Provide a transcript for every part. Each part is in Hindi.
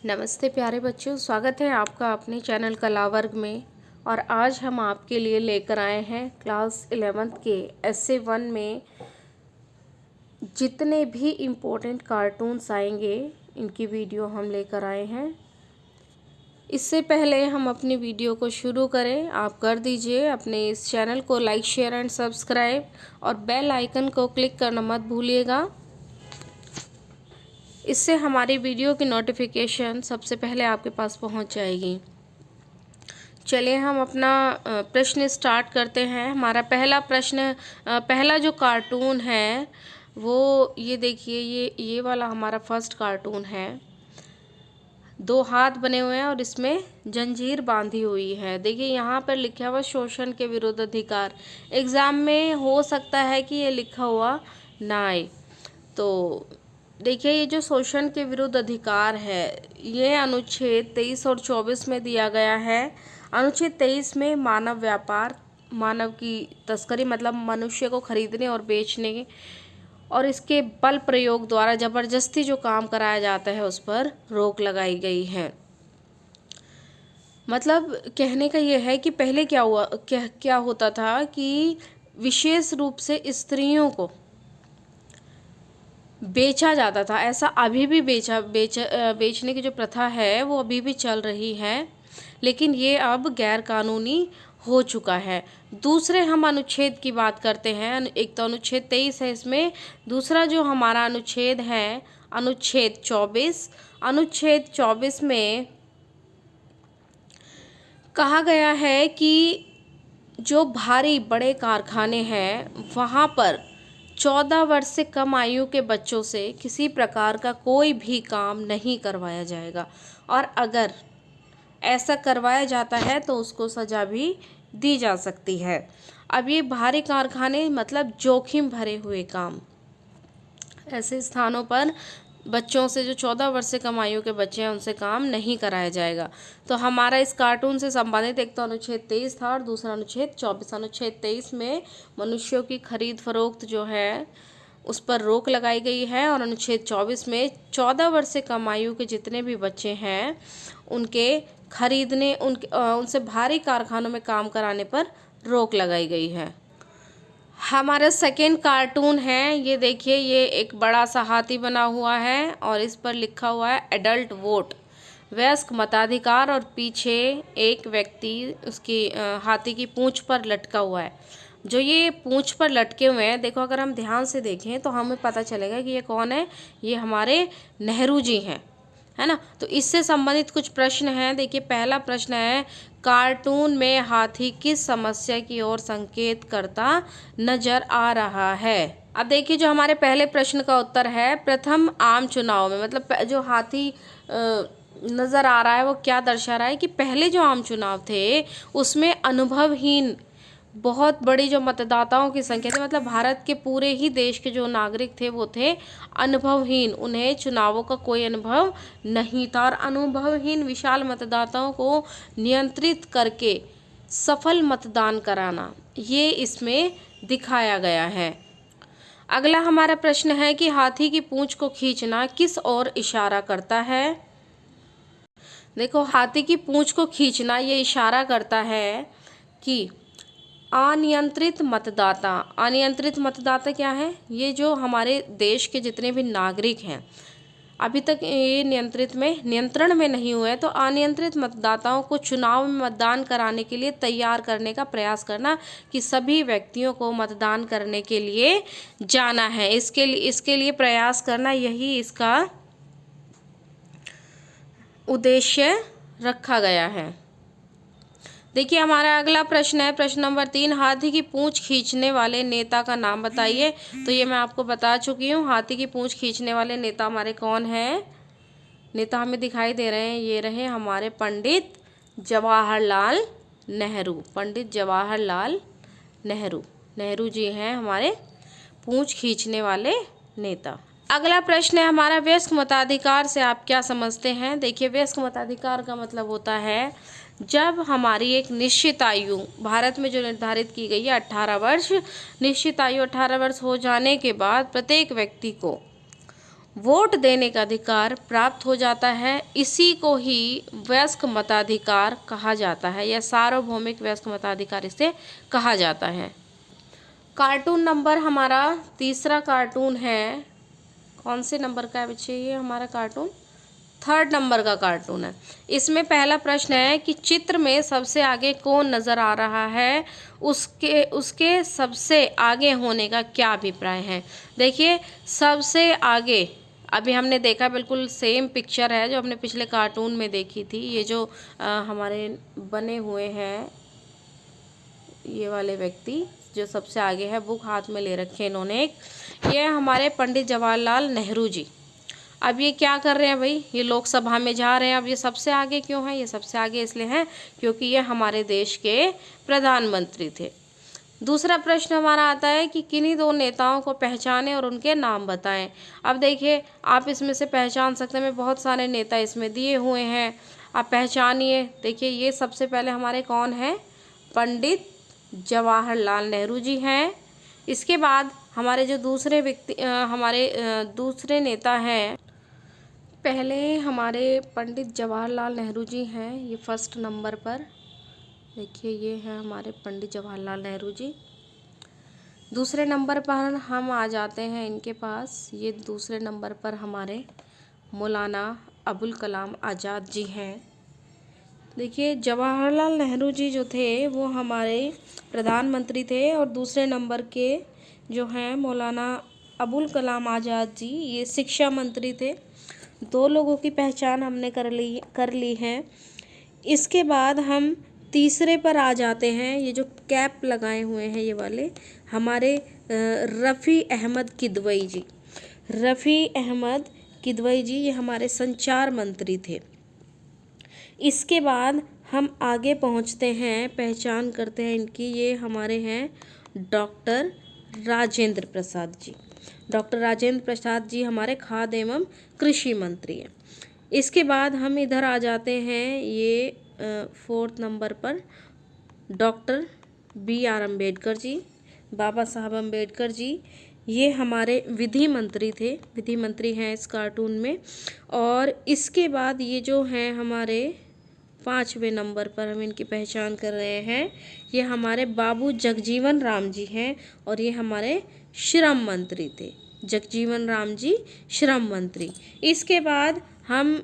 नमस्ते प्यारे बच्चों, स्वागत है आपका अपने चैनल कला वर्ग में। और आज हम आपके लिए लेकर आए हैं क्लास 11th के एस्से 1 में जितने भी इम्पोर्टेंट कार्टून्स आएंगे इनकी वीडियो हम लेकर आए हैं। इससे पहले हम अपनी वीडियो को शुरू करें, आप कर दीजिए अपने इस चैनल को लाइक, शेयर एंड सब्सक्राइब और बेल आइकन को क्लिक करना मत भूलिएगा। इससे हमारी वीडियो की नोटिफिकेशन सबसे पहले आपके पास पहुंच जाएगी। चलिए हम अपना प्रश्न स्टार्ट करते हैं। हमारा पहला प्रश्न, पहला जो कार्टून है वो ये देखिए, ये वाला हमारा फर्स्ट कार्टून है। 2 हाथ बने हुए हैं और इसमें जंजीर बांधी हुई है। देखिए यहाँ पर लिखा हुआ शोषण के विरुद्ध अधिकार। एग्ज़ाम में हो सकता है कि ये लिखा हुआ ना आए। तो देखिए ये जो शोषण के विरुद्ध अधिकार है ये अनुच्छेद 23 और 24 में दिया गया है। अनुच्छेद 23 में मानव व्यापार, मानव की तस्करी मतलब मनुष्य को खरीदने और बेचने और इसके बल प्रयोग द्वारा ज़बरदस्ती जो काम कराया जाता है उस पर रोक लगाई गई है। मतलब कहने का ये है कि पहले क्या होता था कि विशेष रूप से स्त्रियों को बेचा जाता था। ऐसा अभी भी बेचने की जो प्रथा है वो अभी भी चल रही है, लेकिन ये अब गैर कानूनी हो चुका है। दूसरे हम अनुच्छेद की बात करते हैं। एक तो अनुच्छेद 23 है, इसमें दूसरा जो हमारा अनुच्छेद है अनुच्छेद 24। अनुच्छेद 24 में कहा गया है कि जो भारी बड़े कारखाने हैं वहाँ पर 14 वर्ष से कम आयु के बच्चों से किसी प्रकार का कोई भी काम नहीं करवाया जाएगा, और अगर ऐसा करवाया जाता है तो उसको सज़ा भी दी जा सकती है। अब ये भारी कारखाने मतलब जोखिम भरे हुए काम, ऐसे स्थानों पर बच्चों से जो 14 वर्ष से कम आयु के बच्चे हैं उनसे काम नहीं कराया जाएगा। तो हमारा इस कार्टून से संबंधित एक तो अनुच्छेद 23 था और दूसरा अनुच्छेद 24। अनुच्छेद 23 में मनुष्यों की खरीद फरोख्त जो है उस पर रोक लगाई गई है, और अनुच्छेद 24 में 14 वर्ष से कम आयु के जितने भी बच्चे हैं उनके खरीदने, उनसे भारी कारखानों में काम कराने पर रोक लगाई गई है। हमारा सेकेंड कार्टून है, ये देखिए, ये एक बड़ा सा हाथी बना हुआ है और इस पर लिखा हुआ है एडल्ट वोट, वयस्क मताधिकार, और पीछे एक व्यक्ति उसकी हाथी की पूंछ पर लटका हुआ है। जो ये पूंछ पर लटके हुए हैं, देखो अगर हम ध्यान से देखें तो हमें पता चलेगा कि ये कौन है। ये हमारे नेहरू जी हैं, है ना। तो इससे संबंधित कुछ प्रश्न हैं। देखिए पहला प्रश्न है, कार्टून में हाथी किस समस्या की ओर संकेत करता नजर आ रहा है। अब देखिए जो हमारे पहले प्रश्न का उत्तर है, प्रथम आम चुनाव में, मतलब जो हाथी नजर आ रहा है वो क्या दर्शा रहा है कि पहले जो आम चुनाव थे उसमें अनुभवहीन बहुत बड़ी जो मतदाताओं की संख्या थी, मतलब भारत के पूरे ही देश के जो नागरिक थे वो थे अनुभवहीन, उन्हें चुनावों का कोई अनुभव नहीं था। और अनुभवहीन विशाल मतदाताओं को नियंत्रित करके सफल मतदान कराना, ये इसमें दिखाया गया है। अगला हमारा प्रश्न है कि हाथी की पूंछ को खींचना किस ओर इशारा करता है। देखो हाथी की पूंछ को खींचना ये इशारा करता है कि अनियंत्रित मतदाता। अनियंत्रित मतदाता क्या है? ये जो हमारे देश के जितने भी नागरिक हैं अभी तक ये नियंत्रण में नहीं हुए, तो अनियंत्रित मतदाताओं को चुनाव में मतदान कराने के लिए तैयार करने का प्रयास करना, कि सभी व्यक्तियों को मतदान करने के लिए जाना है। इसके लिए प्रयास करना, यही इसका उद्देश्य रखा गया है। देखिए हमारा अगला प्रश्न है, प्रश्न नंबर 3, हाथी की पूंछ खींचने वाले नेता का नाम बताइए। तो ये मैं आपको बता चुकी हूँ, हाथी की पूंछ खींचने वाले नेता हमारे कौन हैं। नेता हमें दिखाई दे रहे हैं, ये रहे हमारे पंडित जवाहरलाल नेहरू। पंडित जवाहरलाल नेहरू जी हैं हमारे पूंछ खींचने वाले नेता। अगला प्रश्न है हमारा, वयस्क मताधिकार से आप क्या समझते हैं। देखिए वयस्क मताधिकार का मतलब होता है जब हमारी एक निश्चित आयु भारत में जो निर्धारित की गई है 18 वर्ष, निश्चित आयु 18 वर्ष हो जाने के बाद प्रत्येक व्यक्ति को वोट देने का अधिकार प्राप्त हो जाता है। इसी को ही वयस्क मताधिकार कहा जाता है या सार्वभौमिक वयस्क मताधिकार इसे कहा जाता है। कार्टून नंबर हमारा तीसरा कार्टून है, कौन से नंबर का है बच्चे ये हमारा कार्टून? 3rd नंबर का कार्टून है। इसमें पहला प्रश्न है कि चित्र में सबसे आगे कौन नज़र आ रहा है, उसके सबसे आगे होने का क्या अभिप्राय है। देखिए सबसे आगे, अभी हमने देखा बिल्कुल सेम पिक्चर है जो हमने पिछले कार्टून में देखी थी। ये जो हमारे बने हुए हैं ये वाले व्यक्ति जो सबसे आगे है, बुक हाथ में ले रखे इन्होंने एक, ये हमारे पंडित जवाहरलाल नेहरू जी। अब ये क्या कर रहे हैं भाई, ये लोकसभा में जा रहे हैं। अब ये सबसे आगे क्यों है? ये सबसे आगे इसलिए हैं क्योंकि ये हमारे देश के प्रधानमंत्री थे। दूसरा प्रश्न हमारा आता है कि किन्हीं दो नेताओं को पहचानें और उनके नाम बताएं। अब देखिए आप इसमें से पहचान सकते हैं, बहुत सारे नेता इसमें दिए हुए हैं, आप पहचानिए। देखिए ये सबसे पहले हमारे कौन हैं? पंडित जवाहरलाल नेहरू जी हैं। इसके बाद हमारे जो दूसरे व्यक्ति दूसरे नेता हैं, पहले हमारे पंडित जवाहरलाल नेहरू जी हैं, ये 1st नंबर पर। देखिए ये है हमारे पंडित जवाहरलाल नेहरू जी। दूसरे नंबर पर हम आ जाते हैं इनके पास, ये दूसरे नंबर पर हमारे मौलाना अबुल कलाम आज़ाद जी हैं। देखिए जवाहरलाल नेहरू जी जो थे वो हमारे प्रधानमंत्री थे और दूसरे नंबर के जो हैं मौलाना अबुल कलाम आज़ाद जी, ये शिक्षा मंत्री थे। 2 लोगों की पहचान हमने कर ली है। इसके बाद हम तीसरे पर आ जाते हैं, ये जो कैप लगाए हुए हैं ये वाले हमारे रफ़ी अहमद किदवई जी। रफ़ी अहमद किदवई जी ये हमारे संचार मंत्री थे। इसके बाद हम आगे पहुंचते हैं, पहचान करते हैं इनकी, ये हमारे हैं डॉक्टर राजेंद्र प्रसाद जी। डॉक्टर राजेंद्र प्रसाद जी हमारे खाद्य एवं कृषि मंत्री हैं। इसके बाद हम इधर आ जाते हैं, ये 4th नंबर पर डॉक्टर BR अम्बेडकर जी, बाबा साहब अम्बेडकर जी, ये हमारे विधि मंत्री थे, विधि मंत्री हैं इस कार्टून में। और इसके बाद ये जो हैं हमारे 5वें नंबर पर हम इनकी पहचान कर रहे हैं, ये हमारे बाबू जगजीवन राम जी हैं और ये हमारे श्रम मंत्री थे, जगजीवन राम जी श्रम मंत्री। इसके बाद हम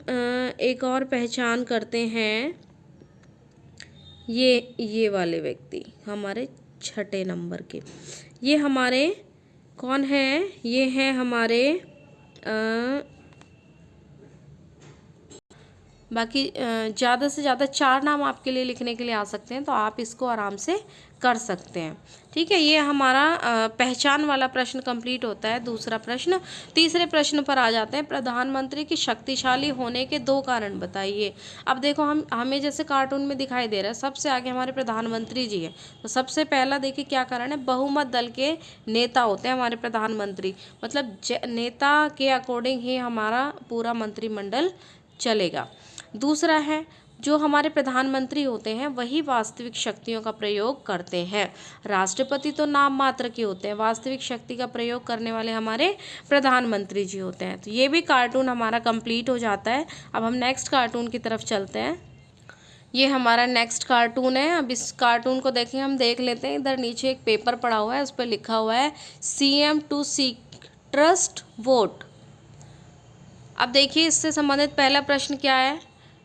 एक और पहचान करते हैं, ये वाले व्यक्ति हमारे 6ठे नंबर के, ये हमारे कौन हैं? ये हैं हमारे बाकी ज़्यादा से ज़्यादा 4 नाम आपके लिए लिखने के लिए आ सकते हैं, तो आप इसको आराम से कर सकते हैं। ठीक है, ये हमारा पहचान वाला प्रश्न कंप्लीट होता है। दूसरा प्रश्न, तीसरे प्रश्न पर आ जाते हैं, प्रधानमंत्री की शक्तिशाली होने के 2 कारण बताइए। अब देखो हमें जैसे कार्टून में दिखाई दे रहा है सबसे आगे हमारे प्रधानमंत्री जी हैं, तो सबसे पहला देखिए क्या कारण है, बहुमत दल के नेता होते हैं हमारे प्रधानमंत्री, मतलब नेता के अकॉर्डिंग ही हमारा पूरा मंत्रिमंडल चलेगा। दूसरा है जो हमारे प्रधानमंत्री होते हैं वही वास्तविक शक्तियों का प्रयोग करते हैं, राष्ट्रपति तो नाम मात्र के होते हैं, वास्तविक शक्ति का प्रयोग करने वाले हमारे प्रधानमंत्री जी होते हैं। तो ये भी कार्टून हमारा कंप्लीट हो जाता है। अब हम नेक्स्ट कार्टून की तरफ चलते हैं, ये हमारा नेक्स्ट कार्टून है। अब इस कार्टून को देखें, हम देख लेते हैं, इधर नीचे एक पेपर पड़ा हुआ है, उस पर लिखा हुआ है CM to seek trust vote. अब देखिए इससे संबंधित पहला प्रश्न क्या है,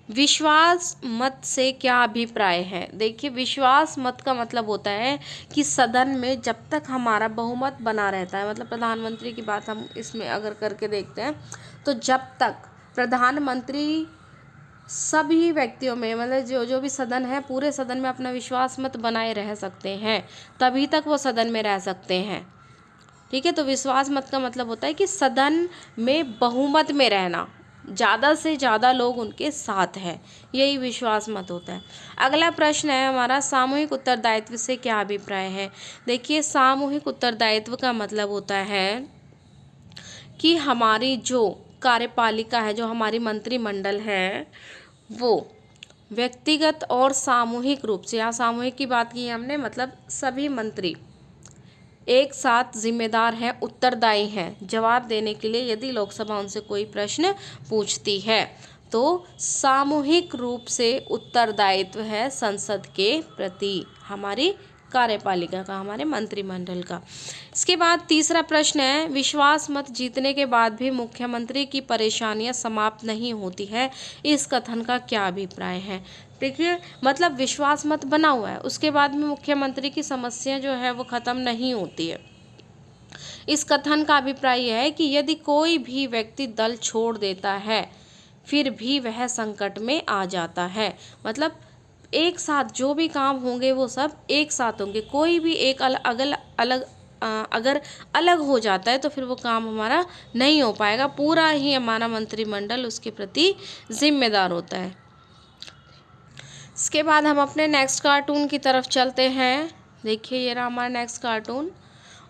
विश्वास मत से क्या अभिप्राय है। देखिए विश्वास मत का मतलब होता है कि सदन में जब तक हमारा बहुमत बना रहता है, मतलब प्रधानमंत्री की बात हम इसमें अगर करके देखते हैं, तो जब तक प्रधानमंत्री सभी व्यक्तियों में, मतलब जो भी सदन है पूरे सदन में अपना विश्वास मत बनाए रह सकते हैं, तभी तक वो सदन में रह सकते हैं। ठीक है, तो विश्वास मत का मतलब होता है कि सदन में बहुमत में रहना, ज़्यादा से ज़्यादा लोग उनके साथ हैं, यही विश्वास मत होता है। अगला प्रश्न है हमारा, सामूहिक उत्तरदायित्व से क्या अभिप्राय है। देखिए सामूहिक उत्तरदायित्व का मतलब होता है कि हमारी जो कार्यपालिका है, जो हमारी मंत्रिमंडल है, वो व्यक्तिगत और सामूहिक रूप से, यहाँ सामूहिक की बात की हमने, मतलब सभी मंत्री एक साथ जिम्मेदार हैं, उत्तरदायी हैं जवाब देने के लिए यदि लोकसभा उनसे कोई प्रश्न पूछती है। तो सामूहिक रूप से उत्तरदायित्व है संसद के प्रति, हमारी कार्यपालिका का, हमारे मंत्रिमंडल का। इसके बाद तीसरा प्रश्न है, विश्वास मत जीतने के बाद भी मुख्यमंत्री की परेशानियां समाप्त नहीं होती है, इस कथन का क्या अभिप्राय है। देखिए, मतलब विश्वास मत बना हुआ है, उसके बाद में मुख्यमंत्री की समस्या जो है वो ख़त्म नहीं होती है। इस कथन का अभिप्राय यह है कि यदि कोई भी व्यक्ति दल छोड़ देता है फिर भी वह संकट में आ जाता है, मतलब एक साथ जो भी काम होंगे वो सब एक साथ होंगे, कोई भी एक अगर अलग हो जाता है तो फिर वो काम हमारा नहीं हो पाएगा, पूरा ही हमारा मंत्रिमंडल उसके प्रति जिम्मेदार होता है। इसके बाद हम अपने नेक्स्ट कार्टून की तरफ चलते हैं। देखिए, ये रहा हमारा नेक्स्ट कार्टून।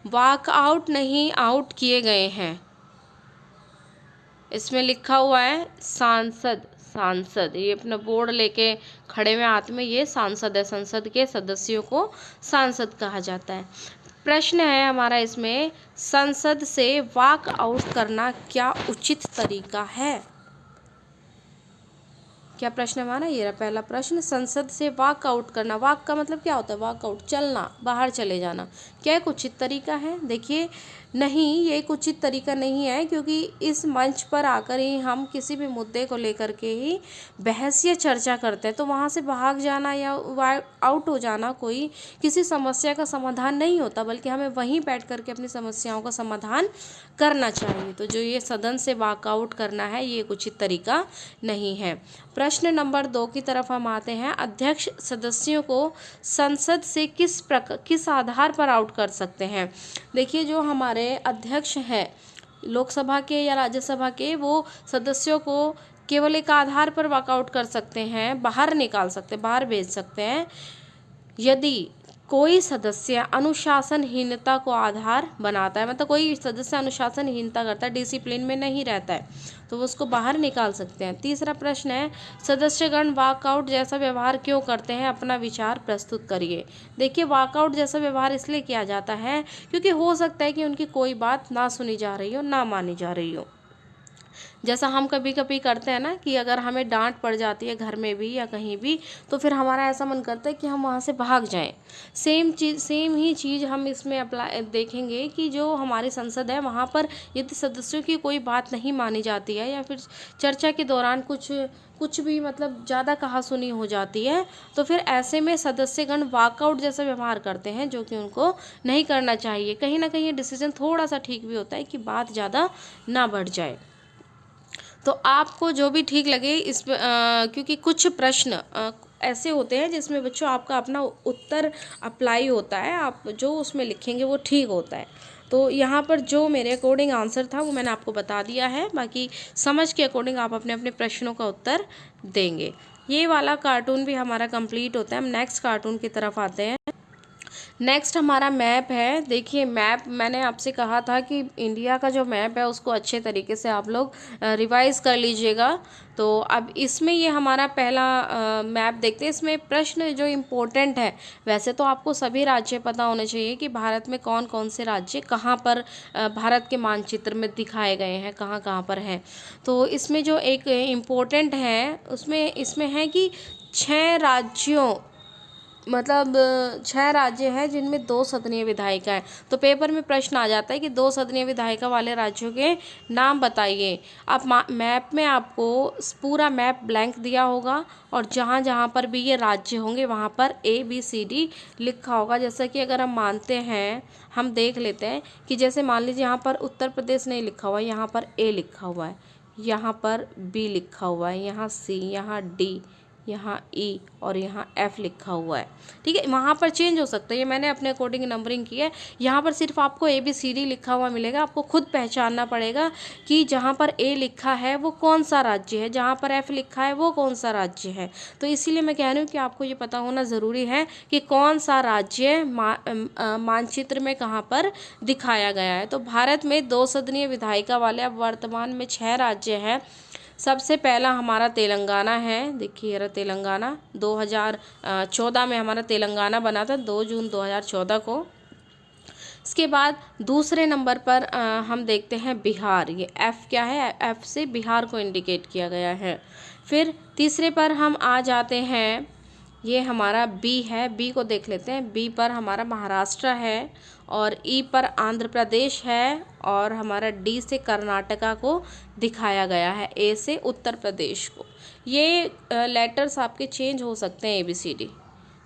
वॉकआउट नहीं आउट किए गए हैं, इसमें लिखा हुआ है सांसद। सांसद, ये अपना बोर्ड लेके खड़े हुए हाथ में, ये सांसद है, संसद के सदस्यों को सांसद कहा जाता है। प्रश्न है हमारा इसमें, संसद से वॉक आउट करना क्या उचित तरीका है। क्या प्रश्न है हमारा, ये रहा पहला प्रश्न, संसद से वॉक आउट करना। वॉक का मतलब क्या होता है, वॉक आउट, चलना, बाहर चले जाना, क्या एक उचित तरीका है। देखिए, नहीं, ये एक उचित तरीका नहीं है, क्योंकि इस मंच पर आकर ही हम किसी भी मुद्दे को लेकर के ही बहस या चर्चा करते हैं, तो वहाँ से भाग जाना या आउट हो जाना कोई किसी समस्या का समाधान नहीं होता, बल्कि हमें वहीं बैठ करके अपनी समस्याओं का समाधान करना चाहिए। तो जो ये सदन से वॉकआउट करना है, ये एक उचित तरीका नहीं है। प्रश्न नंबर 2 की तरफ हम आते हैं। अध्यक्ष सदस्यों को संसद से किस आधार पर आउट कर सकते हैं। देखिए, जो हमारे अध्यक्ष हैं लोकसभा के या राज्यसभा के, वो सदस्यों को केवल एक आधार पर वॉकआउट कर सकते हैं, बाहर निकाल सकते हैं, बाहर भेज सकते हैं, यदि कोई सदस्य अनुशासनहीनता को आधार बनाता है, मतलब कोई सदस्य अनुशासनहीनता करता है, डिसिप्लिन में नहीं रहता है, तो वो उसको बाहर निकाल सकते हैं। तीसरा प्रश्न है, सदस्यगण वॉकआउट जैसा व्यवहार क्यों करते हैं, अपना विचार प्रस्तुत करिए। देखिए, वॉकआउट जैसा व्यवहार इसलिए किया जाता है क्योंकि हो सकता है कि उनकी कोई बात ना सुनी जा रही हो, ना मानी जा रही हो। जैसा हम कभी कभी करते हैं ना, कि अगर हमें डांट पड़ जाती है घर में भी या कहीं भी, तो फिर हमारा ऐसा मन करता है कि हम वहाँ से भाग जाएं। सेम ही चीज़ हम इसमें अप्लाई देखेंगे कि जो हमारी संसद है, वहाँ पर यदि सदस्यों की कोई बात नहीं मानी जाती है या फिर चर्चा के दौरान कुछ भी मतलब ज़्यादा कहासुनी हो जाती है, तो फिर ऐसे में सदस्यगण वॉकआउट जैसा व्यवहार करते हैं, जो कि उनको नहीं करना चाहिए। कहीं ना कहीं ये डिसीजन थोड़ा सा ठीक भी होता है कि बात ज़्यादा ना बढ़ जाए। तो आपको जो भी ठीक लगे क्योंकि कुछ प्रश्न ऐसे होते हैं जिसमें बच्चों आपका अपना उत्तर अप्लाई होता है, आप जो उसमें लिखेंगे वो ठीक होता है। तो यहाँ पर जो मेरे अकॉर्डिंग आंसर था वो मैंने आपको बता दिया है, बाकी समझ के अकॉर्डिंग आप अपने अपने प्रश्नों का उत्तर देंगे। ये वाला कार्टून भी हमारा कंप्लीट होता है। हम नेक्स्ट कार्टून की तरफ आते हैं। नेक्स्ट हमारा मैप है। देखिए, मैप मैंने आपसे कहा था कि इंडिया का जो मैप है उसको अच्छे तरीके से आप लोग रिवाइज़ कर लीजिएगा। तो अब इसमें ये हमारा पहला मैप देखते हैं। इसमें प्रश्न जो इम्पोर्टेंट है, वैसे तो आपको सभी राज्य पता होने चाहिए कि भारत में कौन कौन से राज्य कहाँ पर भारत के मानचित्र में दिखाए गए हैं, कहाँ कहाँ पर हैं। तो इसमें जो एक इम्पोर्टेंट है इसमें है कि 6 राज्यों, मतलब 6 राज्य हैं जिनमें 2 सदनीय विधायिका है। तो पेपर में प्रश्न आ जाता है कि 2 सदनीय विधायिका वाले राज्यों के नाम बताइए। अब मैप में आपको पूरा मैप ब्लैंक दिया होगा और जहाँ जहाँ पर भी ये राज्य होंगे वहाँ पर ABCD लिखा होगा। जैसा कि अगर हम मानते हैं, हम देख लेते हैं कि जैसे मान लीजिए यहाँ पर उत्तर प्रदेश नहीं लिखा हुआ है, यहाँ पर A लिखा हुआ है, यहाँ पर B लिखा हुआ है, यहाँ C, यहाँ D, यहाँ E और यहाँ F लिखा हुआ है। ठीक है, वहाँ पर चेंज हो सकता है, ये मैंने अपने अकॉर्डिंग नंबरिंग की है। यहाँ पर सिर्फ आपको ABCD लिखा हुआ मिलेगा। आपको खुद पहचानना पड़ेगा कि जहाँ पर A लिखा है वो कौन सा राज्य है, जहाँ पर F लिखा है वो कौन सा राज्य है। तो इसीलिए मैं कह रही हूँ कि आपको ये पता होना ज़रूरी है कि कौन सा राज्य मानचित्र में कहाँ पर दिखाया गया है। तो भारत में 2 सदनीय विधायिका वाले अब वर्तमान में 6 राज्य हैं। सबसे पहला हमारा तेलंगाना है। देखिए, ये रहा तेलंगाना। 2014 में हमारा तेलंगाना बना था, 2 जून 2014 को। इसके बाद दूसरे नंबर पर हम देखते हैं बिहार। ये एफ क्या है, एफ से बिहार को इंडिकेट किया गया है। फिर तीसरे पर हम आ जाते हैं, ये हमारा बी है, बी को देख लेते हैं। बी पर हमारा महाराष्ट्र है और ई पर आंध्र प्रदेश है और हमारा डी से कर्नाटका को दिखाया गया है, ए से उत्तर प्रदेश को। ये लेटर्स आपके चेंज हो सकते हैं ABCD।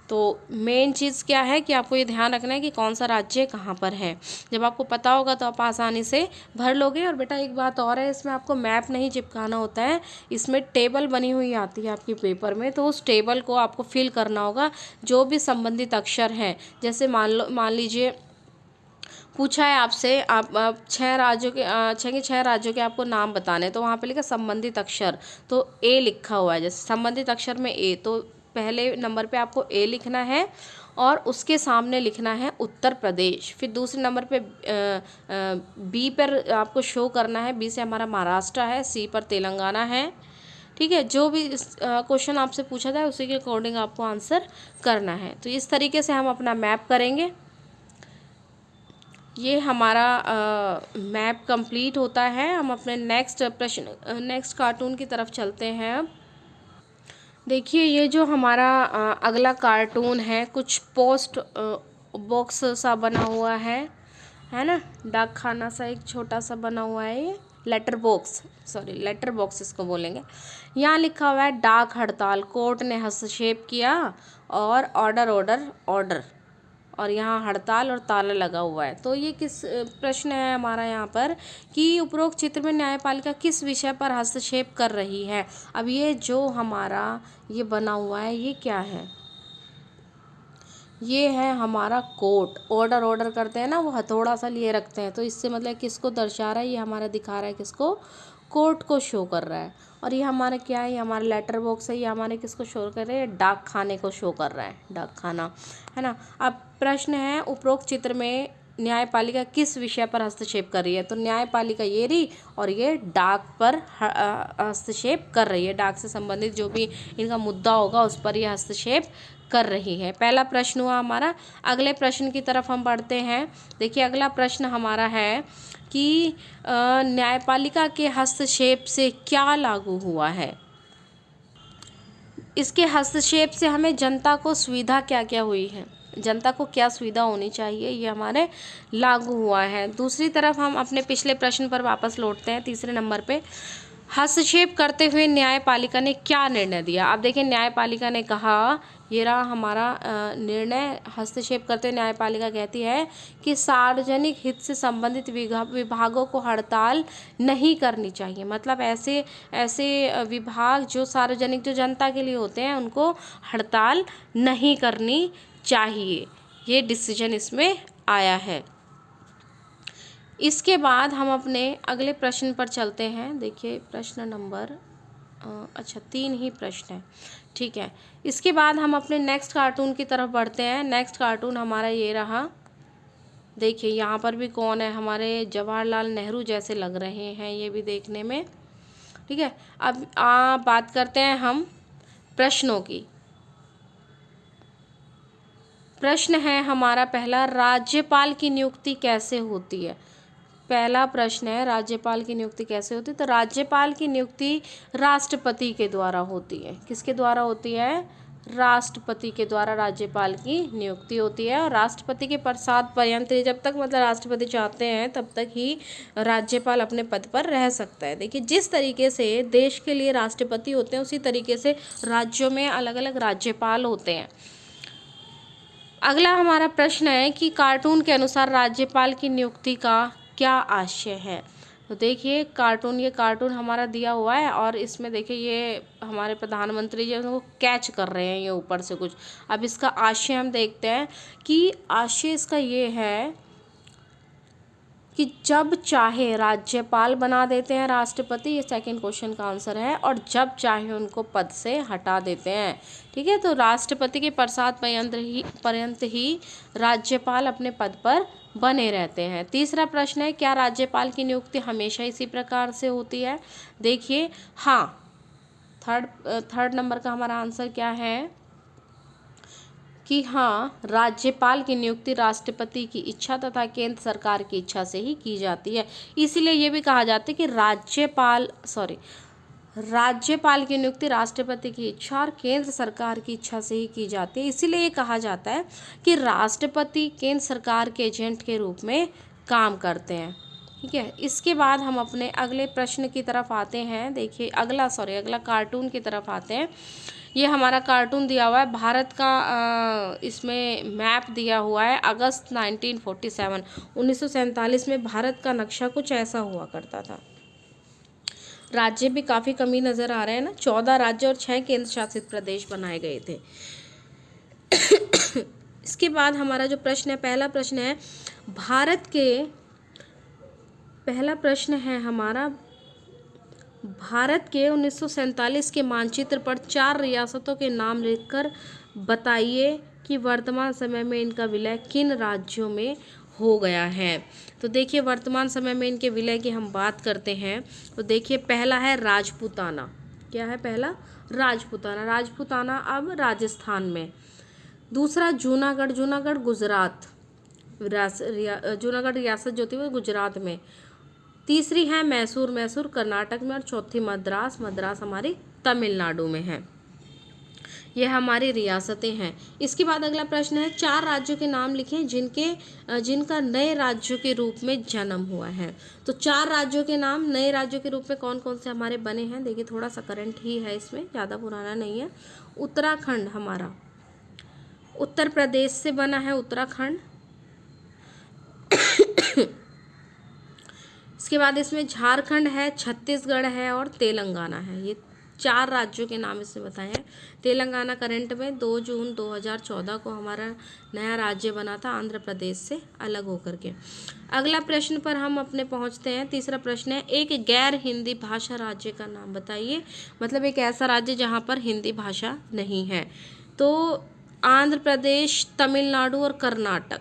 तो मेन चीज़ क्या है कि आपको ये ध्यान रखना है कि कौन सा राज्य कहाँ पर है। जब आपको पता होगा तो आप आसानी से भर लोगे। और बेटा एक बात और है, इसमें आपको मैप नहीं चिपकाना होता है, इसमें टेबल बनी हुई आती है आपके पेपर में, तो उस टेबल को आपको फिल करना होगा। जो भी संबंधित अक्षर हैं, जैसे मान लीजिए पूछा है आपसे, आप 6 राज्यों के आपको नाम बताने हैं, तो वहाँ पे लिखा संबंधित अक्षर, तो ए लिखा हुआ है। जैसे संबंधित अक्षर में ए, तो पहले नंबर पे आपको ए लिखना है और उसके सामने लिखना है उत्तर प्रदेश। फिर दूसरे नंबर पे बी पर आपको शो करना है, बी से हमारा महाराष्ट्र है, सी पर तेलंगाना है। ठीक है, जो भी क्वेश्चन आपसे पूछा जाए उसी के अकॉर्डिंग आपको आंसर करना है। तो इस तरीके से हम अपना मैप करेंगे। ये हमारा मैप कंप्लीट होता है। हम अपने नेक्स्ट कार्टून की तरफ चलते हैं। अब देखिए, ये जो हमारा अगला कार्टून है, कुछ पोस्ट बॉक्स सा बना हुआ है ना, डाक खाना सा एक छोटा सा बना हुआ है। ये लेटर बॉक्स इसको बोलेंगे। यहाँ लिखा हुआ है डाक हड़ताल, कोर्ट ने हस्तक्षेप किया और ऑर्डर, और यहाँ हड़ताल और ताला लगा हुआ है। तो ये किस प्रश्न है हमारा यहाँ पर कि उपरोक्त चित्र में न्यायपालिका किस विषय पर हस्तक्षेप कर रही है। अब ये जो हमारा ये बना हुआ है, ये क्या है, ये है हमारा कोर्ट। ऑर्डर करते हैं ना, वो हथौड़ा सा लिए रखते हैं, तो इससे मतलब किसको दर्शा रहा है, ये हमारा दिखा रहा है किसको, कोर्ट को शो कर रहा है। और ये हमारा क्या है, ये हमारा लेटर बॉक्स है, ये हमारे किसको शो कर रहे हैं, डाक खाने को शो कर रहा है, डाक खाना है ना। अब प्रश्न है, उपरोक्त चित्र में न्यायपालिका किस विषय पर हस्तक्षेप कर रही है। तो न्यायपालिका ये रही और ये डाक पर हस्तक्षेप कर रही है। डाक से संबंधित जो भी इनका मुद्दा होगा उस पर यह हस्तक्षेप कर रही है। पहला प्रश्न हुआ हमारा। अगले प्रश्न की तरफ हम बढ़ते हैं। देखिए, अगला प्रश्न हमारा है कि न्यायपालिका के हस्तक्षेप से क्या लागू हुआ है। इसके हस्तक्षेप से हमें जनता को सुविधा क्या क्या हुई है, जनता को क्या सुविधा होनी चाहिए, ये हमारे लागू हुआ है। दूसरी तरफ हम अपने पिछले प्रश्न पर वापस लौटते हैं। तीसरे नंबर पे हस्तक्षेप करते हुए न्यायपालिका ने क्या निर्णय दिया। अब देखिए, न्यायपालिका ने कहा, ये रहा हमारा निर्णय। हस्तक्षेप करते हुए न्यायपालिका कहती है कि सार्वजनिक हित से संबंधित विभागों को हड़ताल नहीं करनी चाहिए। मतलब ऐसे विभाग जो सार्वजनिक, जो जनता के लिए होते हैं, उनको हड़ताल नहीं करनी चाहिए। ये डिसीजन इसमें आया है। इसके बाद हम अपने अगले प्रश्न पर चलते हैं। देखिए, प्रश्न नंबर 3 ही प्रश्न है, ठीक है। इसके बाद हम अपने नेक्स्ट कार्टून की तरफ बढ़ते हैं। नेक्स्ट कार्टून हमारा ये रहा। देखिए, यहाँ पर भी कौन है, हमारे जवाहरलाल नेहरू जैसे लग रहे हैं ये भी देखने में, ठीक है। अब बात करते हैं हम प्रश्नों की। प्रश्न है हमारा पहला, राज्यपाल की नियुक्ति कैसे होती है। पहला प्रश्न है, राज्यपाल की नियुक्ति कैसे होती है। तो राज्यपाल की नियुक्ति राष्ट्रपति के द्वारा होती है। किसके द्वारा होती है, राष्ट्रपति के द्वारा राज्यपाल की नियुक्ति होती है। और राष्ट्रपति के पश्चात पर्यंत, जब तक मतलब राष्ट्रपति चाहते हैं तब तक ही राज्यपाल अपने पद पर रह सकता है। देखिए, जिस तरीके से देश के लिए राष्ट्रपति होते हैं, उसी तरीके से राज्यों में अलग अलग राज्यपाल होते हैं। अगला हमारा प्रश्न है कि कार्टून के अनुसार राज्यपाल की नियुक्ति का क्या आशय है। तो देखिए, ये कार्टून हमारा दिया हुआ है और इसमें देखिए ये हमारे प्रधानमंत्री जी उनको कैच कर रहे हैं ये ऊपर से कुछ। अब इसका आशय हम देखते हैं कि आशय इसका ये है कि जब चाहे राज्यपाल बना देते हैं राष्ट्रपति, ये सेकंड क्वेश्चन का आंसर है, और जब चाहे उनको पद से हटा देते हैं, ठीक है। तो राष्ट्रपति के पश्चात पर्यंत ही राज्यपाल अपने पद पर बने रहते हैं। तीसरा प्रश्न है, क्या राज्यपाल की नियुक्ति हमेशा इसी प्रकार से होती है। देखिए, हाँ, थर्ड नंबर का हमारा आंसर क्या है कि हाँ, राज्यपाल की नियुक्ति राष्ट्रपति की इच्छा तथा केंद्र सरकार की इच्छा से ही की जाती है। इसीलिए ये भी कहा जाता है कि राज्यपाल की नियुक्ति राष्ट्रपति की इच्छा और केंद्र सरकार की इच्छा से ही की जाती है। इसीलिए ये कहा जाता है कि राष्ट्रपति केंद्र सरकार के एजेंट के रूप में काम करते हैं। ठीक है, इसके बाद हम अपने अगले प्रश्न की तरफ आते हैं। देखिए अगला कार्टून की तरफ आते हैं। ये हमारा कार्टून दिया हुआ है, भारत का इसमें मैप दिया हुआ है। अगस्त 1947 में भारत का नक्शा कुछ ऐसा हुआ करता था। राज्य भी काफ़ी कमी नज़र आ रहे हैं ना, 14 राज्य और 6 केंद्र शासित प्रदेश बनाए गए थे। इसके बाद हमारा जो प्रश्न है, पहला प्रश्न है हमारा, भारत के 1947 के मानचित्र पर 4 रियासतों के नाम लिखकर बताइए कि वर्तमान समय में इनका विलय किन राज्यों में हो गया है। तो देखिए वर्तमान समय में इनके विलय की हम बात करते हैं तो देखिए पहला है राजपूताना। क्या है पहला? राजपूताना अब राजस्थान में। दूसरा जूनागढ़ गुजरात, जूनागढ़ रियासत जो थी वो गुजरात में। तीसरी है मैसूर कर्नाटक में। और चौथी मद्रास हमारी तमिलनाडु में है। ये हमारी रियासतें हैं। इसके बाद अगला प्रश्न है, 4 राज्यों के नाम लिखें जिनका नए राज्यों के रूप में जन्म हुआ है। तो 4 राज्यों के नाम नए राज्यों के रूप में कौन कौन से हमारे बने हैं। देखिए थोड़ा सा करंट ही है, इसमें ज़्यादा पुराना नहीं है। उत्तराखंड हमारा उत्तर प्रदेश से बना है, उत्तराखंड। इसके बाद इसमें झारखंड है, छत्तीसगढ़ है और तेलंगाना है। ये 4 राज्यों के नाम इसमें बताए हैं। तेलंगाना करंट में 2 जून 2014 को हमारा नया राज्य बना था, आंध्र प्रदेश से अलग होकर के। अगला प्रश्न पर हम अपने पहुंचते हैं। तीसरा प्रश्न है, एक गैर हिंदी भाषा राज्य का नाम बताइए। मतलब एक ऐसा राज्य जहां पर हिंदी भाषा नहीं है। तो आंध्र प्रदेश, तमिलनाडु और कर्नाटक,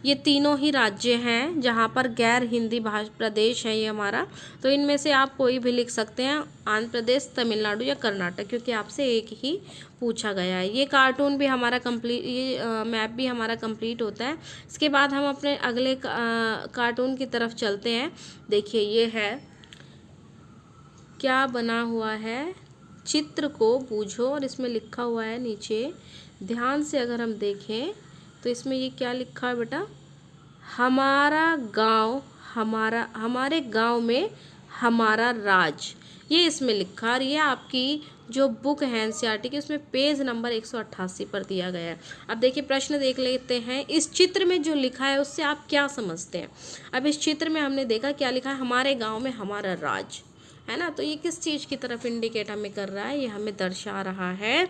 ये तीनों ही राज्य हैं जहाँ पर गैर हिंदी भाषा प्रदेश है ये हमारा। तो इनमें से आप कोई भी लिख सकते हैं, आंध्र प्रदेश, तमिलनाडु या कर्नाटक, क्योंकि आपसे एक ही पूछा गया है। ये कार्टून भी हमारा कंप्लीट, ये मैप भी हमारा कंप्लीट होता है। इसके बाद हम अपने अगले कार्टून की तरफ चलते हैं। देखिए ये है, क्या बना हुआ है, चित्र को बूझो, और इसमें लिखा हुआ है नीचे, ध्यान से अगर हम देखें तो इसमें ये क्या लिखा है बेटा, हमारे गांव में हमारा राज, ये इसमें लिखा। और ये आपकी जो बुक है एनसीईआरटी की, उसमें पेज नंबर 188 पर दिया गया है। अब देखिए प्रश्न देख लेते हैं, इस चित्र में जो लिखा है उससे आप क्या समझते हैं। अब इस चित्र में हमने देखा क्या लिखा है, हमारे गाँव में हमारा राज, है ना। तो ये किस चीज़ की तरफ इंडिकेट हमें कर रहा है, ये हमें दर्शा रहा है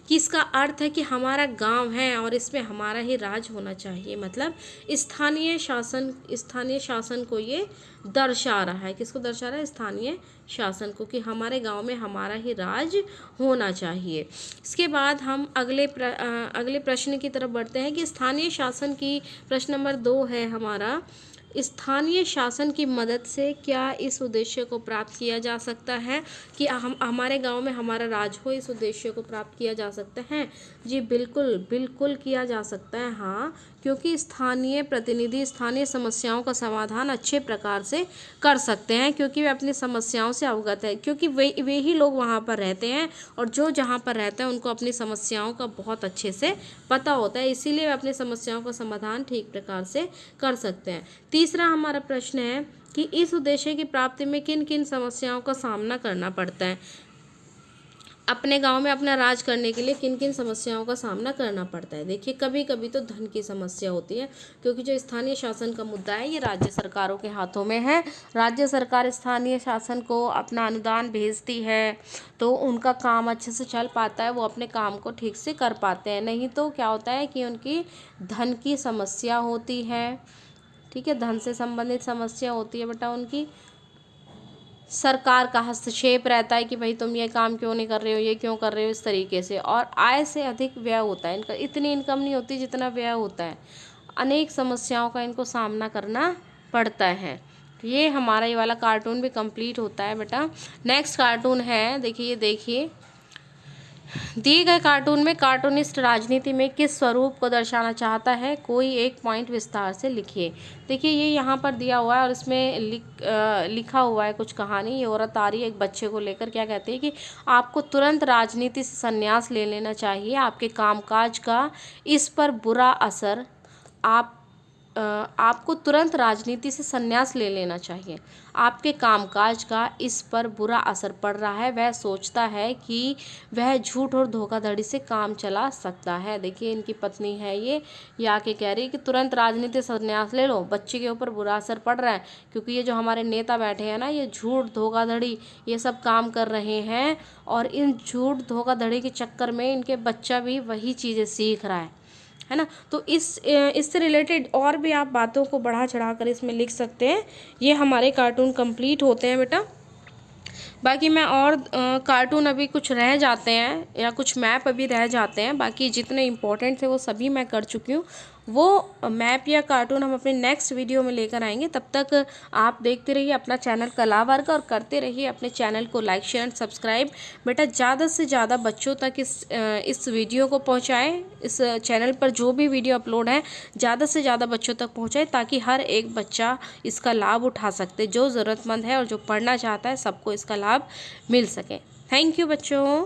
कि इसका अर्थ है कि हमारा गांव है और इसमें हमारा ही राज होना चाहिए। मतलब स्थानीय शासन को ये दर्शा रहा है। किसको दर्शा रहा है? स्थानीय शासन को, कि हमारे गांव में हमारा ही राज होना चाहिए। इसके बाद हम अगले प्रश्न की तरफ बढ़ते हैं कि स्थानीय शासन की, प्रश्न नंबर 2 है हमारा, स्थानीय शासन की मदद से क्या इस उद्देश्य को प्राप्त किया जा सकता है कि हम हमारे गांव में हमारा राज हो, इस उद्देश्य को प्राप्त किया जा सकता है? जी बिल्कुल किया जा सकता है। हाँ, क्योंकि स्थानीय प्रतिनिधि स्थानीय समस्याओं का समाधान अच्छे प्रकार से कर सकते हैं, क्योंकि वे अपनी समस्याओं से अवगत है, क्योंकि वे ही लोग वहाँ पर रहते हैं और जो जहाँ पर रहते हैं उनको अपनी समस्याओं का बहुत अच्छे से पता होता है, इसीलिए वे अपनी समस्याओं का समाधान ठीक प्रकार से कर सकते हैं। तीसरा हमारा प्रश्न है कि इस उद्देश्य की प्राप्ति में किन किन समस्याओं का सामना करना पड़ता है। अपने गांव में अपना राज करने के लिए किन किन समस्याओं का सामना करना पड़ता है। देखिए कभी कभी तो धन की समस्या होती है, क्योंकि जो स्थानीय शासन का मुद्दा है ये राज्य सरकारों के हाथों में है। राज्य सरकार स्थानीय शासन को अपना अनुदान भेजती है तो उनका काम अच्छे से चल पाता है, वो अपने काम को ठीक से कर पाते हैं। नहीं तो क्या होता है कि उनकी धन की समस्या होती है। ठीक है, धन से संबंधित समस्या होती है बेटा उनकी। सरकार का हस्तक्षेप रहता है कि भाई तुम ये काम क्यों नहीं कर रहे हो, ये क्यों कर रहे हो, इस तरीके से। और आय से अधिक व्यय होता है इनका, इतनी इनकम नहीं होती जितना व्यय होता है। अनेक समस्याओं का इनको सामना करना पड़ता है। ये हमारा ये वाला कार्टून भी कंप्लीट होता है बेटा। नेक्स्ट कार्टून है, देखिए दिए गए कार्टून में कार्टूनिस्ट राजनीति में किस स्वरूप को दर्शाना चाहता है, कोई एक पॉइंट विस्तार से लिखिए। देखिए ये यहाँ पर दिया हुआ है और इसमें लिखा हुआ है कुछ कहानी। ये औरत आ रही है एक बच्चे को लेकर, क्या कहती है कि आपको तुरंत राजनीति से संन्यास ले लेना चाहिए, आपके कामकाज का इस पर बुरा असर आपको तुरंत राजनीति से संन्यास ले लेना चाहिए, आपके कामकाज का इस पर बुरा असर पड़ रहा है, वह सोचता है कि वह झूठ और धोखाधड़ी से काम चला सकता है। देखिए इनकी पत्नी है ये आके कह रही है कि तुरंत राजनीति से संन्यास ले लो, बच्चे के ऊपर बुरा असर पड़ रहा है, क्योंकि ये जो हमारे नेता बैठे हैं ना, ये झूठ धोखाधड़ी ये सब काम कर रहे हैं, और इन झूठ धोखाधड़ी के चक्कर में इनके बच्चा भी वही चीज़ें सीख रहा है ना। तो इससे रिलेटेड और भी आप बातों को बढ़ा चढ़ा कर इसमें लिख सकते हैं। ये हमारे कार्टून कंप्लीट होते हैं बेटा। बाकी मैं और कार्टून अभी कुछ रह जाते हैं या कुछ मैप अभी रह जाते हैं, बाकी जितने इम्पोर्टेंट थे वो सभी मैं कर चुकी हूँ। वो मैप या कार्टून हम अपने नेक्स्ट वीडियो में लेकर आएंगे। तब तक आप देखते रहिए अपना चैनल कला वर्ग और करते रहिए अपने चैनल को लाइक शेयर एंड सब्सक्राइब। बेटा ज़्यादा से ज़्यादा बच्चों तक इस वीडियो को पहुँचाएँ। इस चैनल पर जो भी वीडियो अपलोड है ज़्यादा से ज़्यादा बच्चों तक पहुँचाए, ताकि हर एक बच्चा इसका लाभ उठा सकते, जो ज़रूरतमंद है और जो पढ़ना चाहता है सबको इसका लाभ मिल सके। थैंक यू बच्चों।